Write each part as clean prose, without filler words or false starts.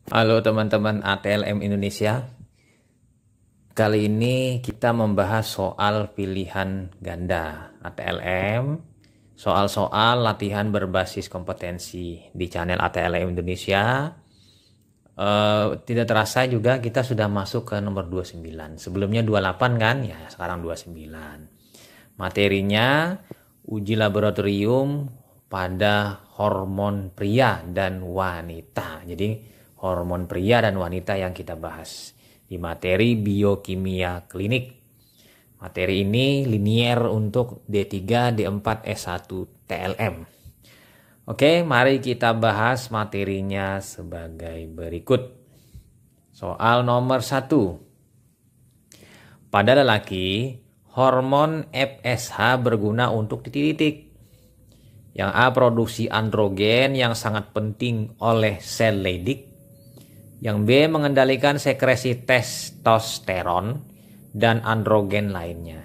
Halo teman-teman ATLM Indonesia. Kali ini kita membahas soal pilihan ganda ATLM, soal-soal latihan berbasis kompetensi di channel ATLM Indonesia. Tidak terasa juga kita sudah masuk ke nomor 29. Sebelumnya 28 kan? Ya, sekarang 29. Materinya uji laboratorium pada hormon pria dan wanita. Jadi hormon pria dan wanita yang kita bahas di materi biokimia klinik. Materi ini linier untuk D3, D4, S1, TLM. Oke, mari kita bahas materinya sebagai berikut. Soal nomor 1. Pada lelaki, hormon FSH berguna untuk titik-titik. Yang A, produksi androgen yang sangat penting oleh sel Leydig. Yang B, mengendalikan sekresi testosteron dan androgen lainnya.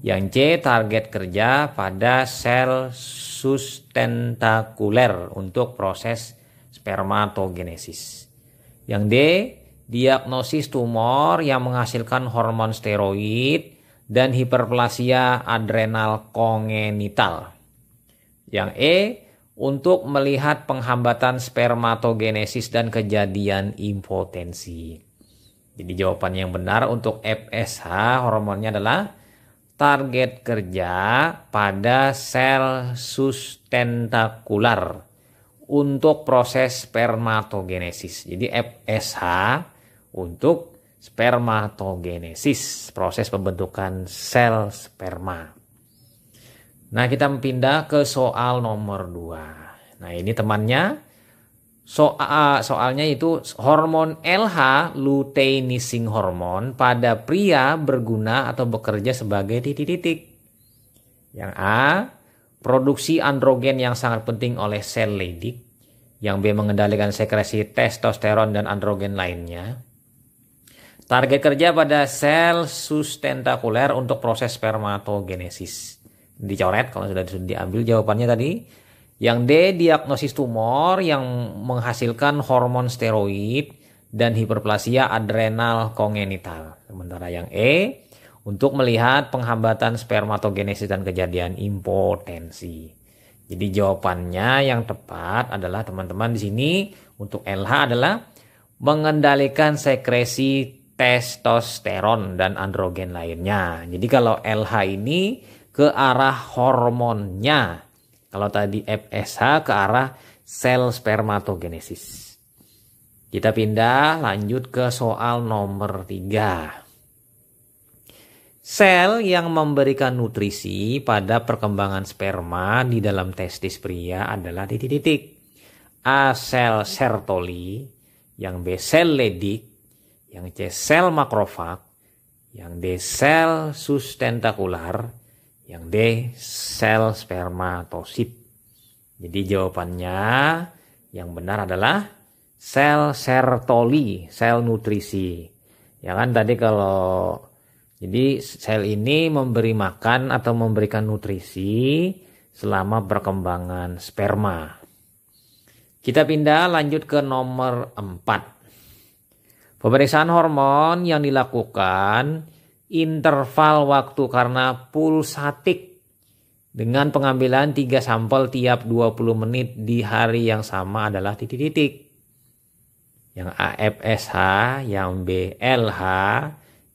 Yang C, target kerja pada sel sustentakuler untuk proses spermatogenesis. Yang D, diagnosis tumor yang menghasilkan hormon steroid dan hiperplasia adrenal kongenital. Yang E, untuk melihat penghambatan spermatogenesis dan kejadian impotensi. Jadi jawaban yang benar untuk FSH hormonnya adalah target kerja pada sel sustentakular untuk proses spermatogenesis. Jadi FSH untuk spermatogenesis, proses pembentukan sel sperma. Nah, kita pindah ke soal nomor 2. Nah, ini temannya. Soalnya itu hormon LH, luteinizing hormon, pada pria berguna atau bekerja sebagai titik-titik. Yang A, produksi androgen yang sangat penting oleh sel Leydig. Yang B, mengendalikan sekresi testosteron dan androgen lainnya. Target kerja pada sel sustentakuler untuk proses spermatogenesis. Dicoret kalau sudah diambil jawabannya tadi. Yang D, diagnosis tumor yang menghasilkan hormon steroid dan hiperplasia adrenal kongenital. Sementara yang E, untuk melihat penghambatan spermatogenesis dan kejadian impotensi. Jadi jawabannya yang tepat adalah teman-teman di sini untuk LH adalah mengendalikan sekresi testosteron dan androgen lainnya. Jadi kalau LH ini ke arah hormonnya. Kalau tadi FSH ke arah sel spermatogenesis. Kita pindah lanjut ke soal nomor 3. Sel yang memberikan nutrisi pada perkembangan sperma di dalam testis pria adalah titik-titik. A, sel Sertoli. Yang B, sel Leydig. Yang C, sel makrofag. Yang D, sel sustentakular. Yang D, sel spermatosit. Jadi jawabannya yang benar adalah sel Sertoli, sel nutrisi. Ya kan tadi kalau jadi sel ini memberi makan atau memberikan nutrisi selama perkembangan sperma. Kita pindah lanjut ke nomor 4. Pemeriksaan hormon yang dilakukan interval waktu karena pulsatik dengan pengambilan 3 sampel tiap 20 menit di hari yang sama adalah titik-titik. Yang A, FSH, yang B, LH,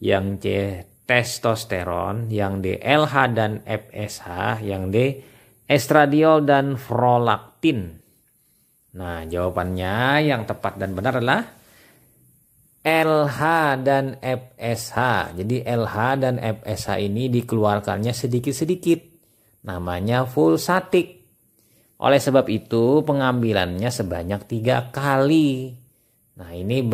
yang C, testosteron, yang D, LH dan FSH, yang D, estradiol dan prolaktin. Nah, jawabannya yang tepat dan benar adalah LH dan FSH. Jadi LH dan FSH ini dikeluarkannya sedikit-sedikit. Namanya pulsatik. Oleh sebab itu pengambilannya sebanyak 3 kali. Nah ini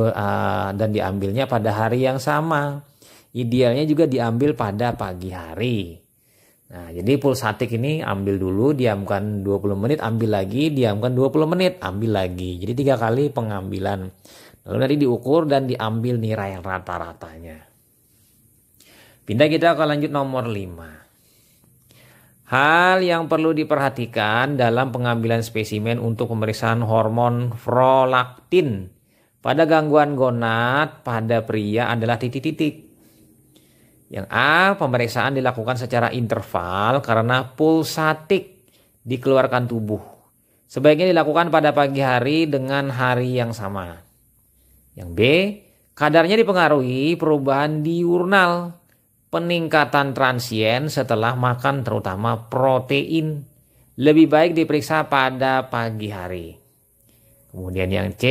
dan diambilnya pada hari yang sama. Idealnya juga diambil pada pagi hari. Nah jadi pulsatik ini ambil dulu, diamkan 20 menit, ambil lagi, diamkan 20 menit, ambil lagi. Jadi 3 kali pengambilan. Lalu nanti diukur dan diambil nilai rata-ratanya. Pindah kita ke lanjut nomor 5. Hal yang perlu diperhatikan dalam pengambilan spesimen untuk pemeriksaan hormon prolaktin pada gangguan gonad pada pria adalah titik-titik. Yang A, pemeriksaan dilakukan secara interval karena pulsatik dikeluarkan tubuh. Sebaiknya dilakukan pada pagi hari dengan hari yang sama. Yang B, kadarnya dipengaruhi perubahan diurnal, peningkatan transien setelah makan terutama protein. Lebih baik diperiksa pada pagi hari. Kemudian yang C,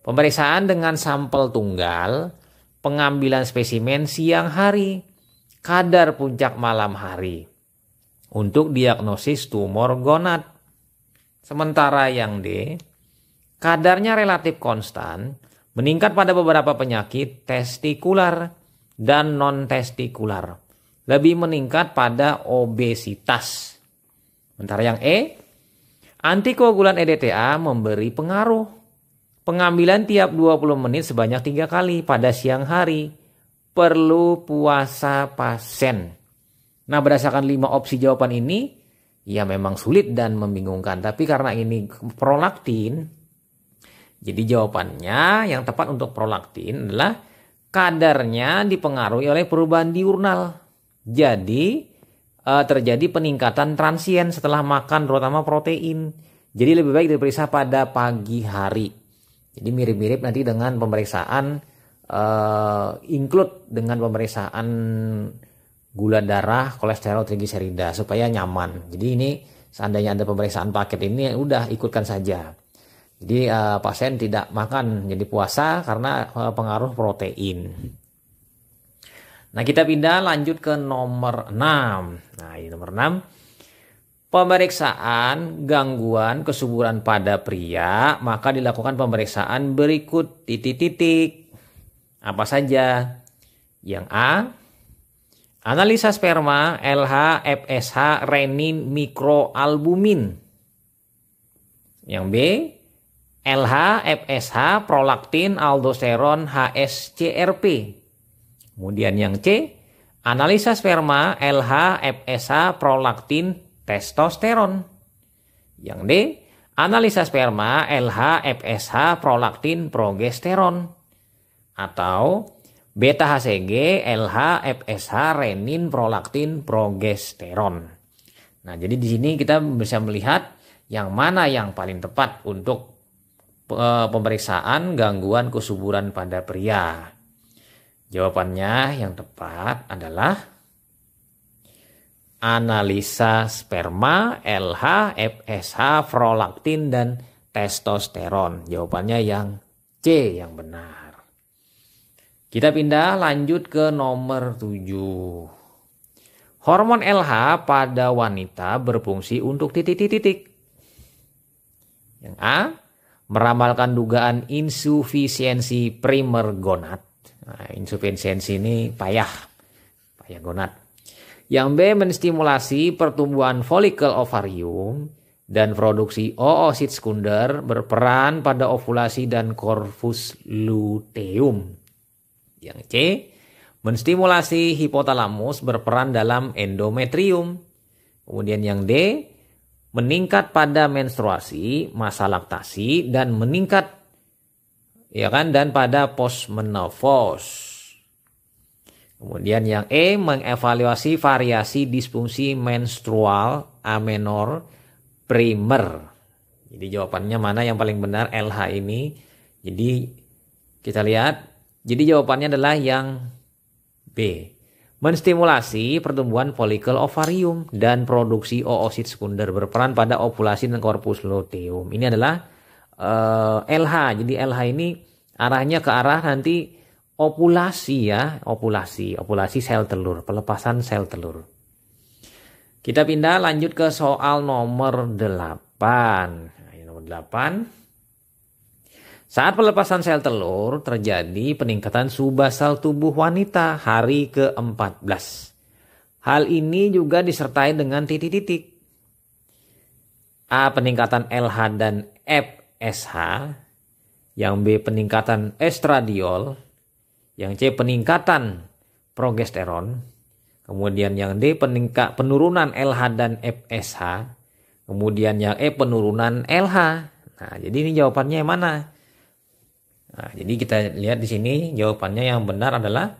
pemeriksaan dengan sampel tunggal, pengambilan spesimen siang hari, kadar puncak malam hari untuk diagnosis tumor gonad. Sementara yang D, kadarnya relatif konstan, meningkat pada beberapa penyakit testikular dan non-testikular, lebih meningkat pada obesitas. Sementara yang E, antikoagulan EDTA memberi pengaruh. Pengambilan tiap 20 menit sebanyak 3 kali pada siang hari. Perlu puasa pasien. Nah, berdasarkan 5 opsi jawaban ini, ya memang sulit dan membingungkan. Tapi karena ini prolaktin, jadi jawabannya yang tepat untuk prolaktin adalah kadarnya dipengaruhi oleh perubahan diurnal. Jadi terjadi peningkatan transien setelah makan terutama protein. Jadi lebih baik diperiksa pada pagi hari. Jadi mirip-mirip nanti dengan pemeriksaan include dengan pemeriksaan gula darah, kolesterol, trigliserida supaya nyaman. Jadi ini seandainya ada pemeriksaan paket ini udah ikutkan saja. Jadi pasien tidak makan jadi puasa karena pengaruh protein. Nah, kita pindah lanjut ke nomor 6. Nah, ini nomor 6. Pemeriksaan gangguan kesuburan pada pria, maka dilakukan pemeriksaan berikut titik-titik. Apa saja? Yang A, analisa sperma, LH, FSH, renin, mikroalbumin. Yang B, LH, FSH, prolaktin, aldosteron, HSCRP. Kemudian yang C, analisa sperma, LH, FSH, prolaktin, testosteron. Yang D, analisa sperma, LH, FSH, prolaktin, progesteron. Atau beta HCG, LH, FSH, renin, prolaktin, progesteron. Nah, jadi di sini kita bisa melihat yang mana yang paling tepat untuk pemeriksaan gangguan kesuburan pada pria. Jawabannya yang tepat adalah analisa sperma, LH, FSH, prolaktin, dan testosteron. Jawabannya yang C yang benar. Kita pindah lanjut ke nomor 7. Hormon LH pada wanita berfungsi untuk titik-titik. Yang A, meramalkan dugaan insufisiensi primer gonad. Nah, insufisiensi ini payah gonad. Yang B, menstimulasi pertumbuhan folikel ovarium dan produksi oosit sekunder, berperan pada ovulasi dan korpus luteum. Yang C, menstimulasi hipotalamus, berperan dalam endometrium. Kemudian yang D, meningkat pada menstruasi, masa laktasi, dan meningkat dan pada postmenopause. Kemudian yang E, mengevaluasi variasi disfungsi menstrual amenor primer. Jadi jawabannya mana yang paling benar, LH ini. Jadi kita lihat, jadi jawabannya adalah yang B. Menstimulasi pertumbuhan folikel ovarium dan produksi oosit sekunder, berperan pada ovulasi dan korpus luteum. Ini adalah LH. Jadi LH ini arahnya ke arah nanti ovulasi ya, ovulasi sel telur, pelepasan sel telur. Kita pindah lanjut ke soal nomor 8. Nah, nomor 8. Saat pelepasan sel telur terjadi peningkatan suhu basal tubuh wanita hari ke-14. Hal ini juga disertai dengan titik-titik. A, peningkatan LH dan FSH. Yang B, peningkatan estradiol. Yang C, peningkatan progesteron. Kemudian yang D, penurunan LH dan FSH. Kemudian yang E, penurunan LH. Nah, jadi ini jawabannya yang mana? Nah, jadi kita lihat di sini jawabannya yang benar adalah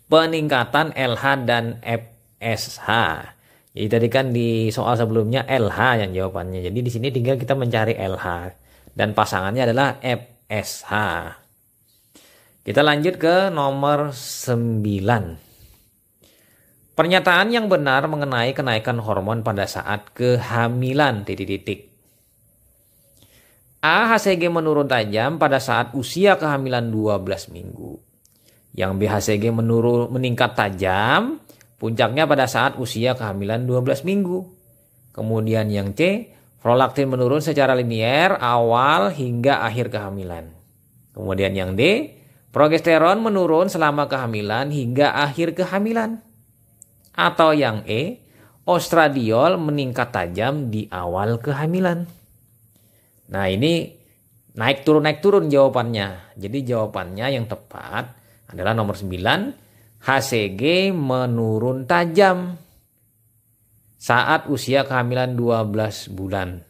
peningkatan LH dan FSH. Jadi tadi kan di soal sebelumnya LH yang jawabannya. Jadi di sini tinggal kita mencari LH dan pasangannya adalah FSH. Kita lanjut ke nomor 9. Pernyataan yang benar mengenai kenaikan hormon pada saat kehamilan. A. HCG menurun tajam pada saat usia kehamilan 12 minggu. Yang B. HCG meningkat tajam, puncaknya pada saat usia kehamilan 12 minggu. Kemudian yang C. Prolaktin menurun secara linier awal hingga akhir kehamilan. Kemudian yang D. Progesteron menurun selama kehamilan hingga akhir kehamilan. Atau yang E, ostradiol meningkat tajam di awal kehamilan. Nah ini naik turun jawabannya. Jadi jawabannya yang tepat adalah nomor 9, HCG menurun tajam saat usia kehamilan 12 bulan.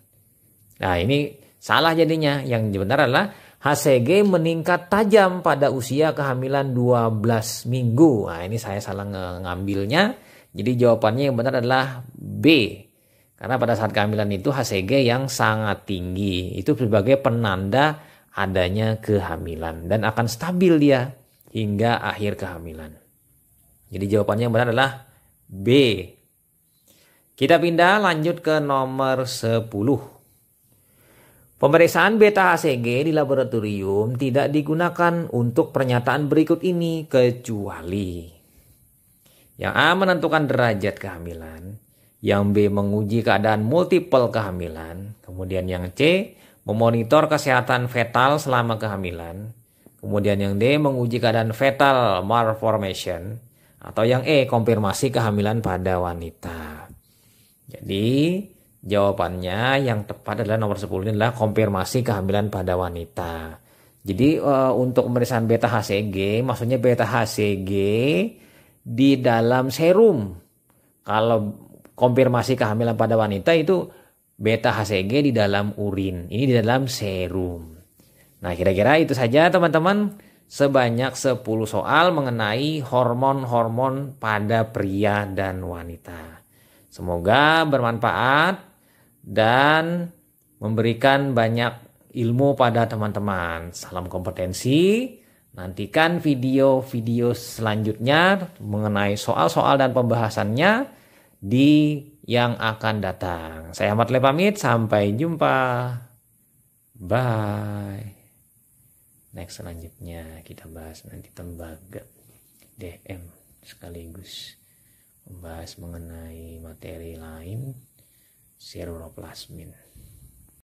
Nah ini salah jadinya. Yang benar adalah HCG meningkat tajam pada usia kehamilan 12 minggu. Nah ini saya salah ngambilnya. Jadi jawabannya yang benar adalah B. Karena pada saat kehamilan itu HCG yang sangat tinggi. Itu sebagai penanda adanya kehamilan. Dan akan stabil dia hingga akhir kehamilan. Jadi jawabannya yang benar adalah B. Kita pindah lanjut ke nomor 10. Pemeriksaan beta HCG di laboratorium tidak digunakan untuk pernyataan berikut ini kecuali yang A. menentukan derajat kehamilan, yang B. menguji keadaan multiple kehamilan, kemudian yang C. memonitor kesehatan fetal selama kehamilan, kemudian yang D. menguji keadaan fetal malformation, atau yang E. konfirmasi kehamilan pada wanita. Jadi jawabannya yang tepat adalah nomor 10 ini adalah konfirmasi kehamilan pada wanita. Jadi untuk pemeriksaan beta HCG, maksudnya beta HCG di dalam serum. Kalau konfirmasi kehamilan pada wanita itu beta HCG di dalam urin. Ini di dalam serum. Nah kira-kira itu saja teman-teman. Sebanyak 10 soal mengenai hormon-hormon pada pria dan wanita. Semoga bermanfaat dan memberikan banyak ilmu pada teman-teman. Salam kompetensi. Nantikan video-video selanjutnya mengenai soal-soal dan pembahasannya di yang akan datang. Saya Ahmad Le pamit, sampai jumpa. Bye. Next selanjutnya kita bahas nanti tembaga DM sekaligus membahas mengenai materi lain seroplasmin.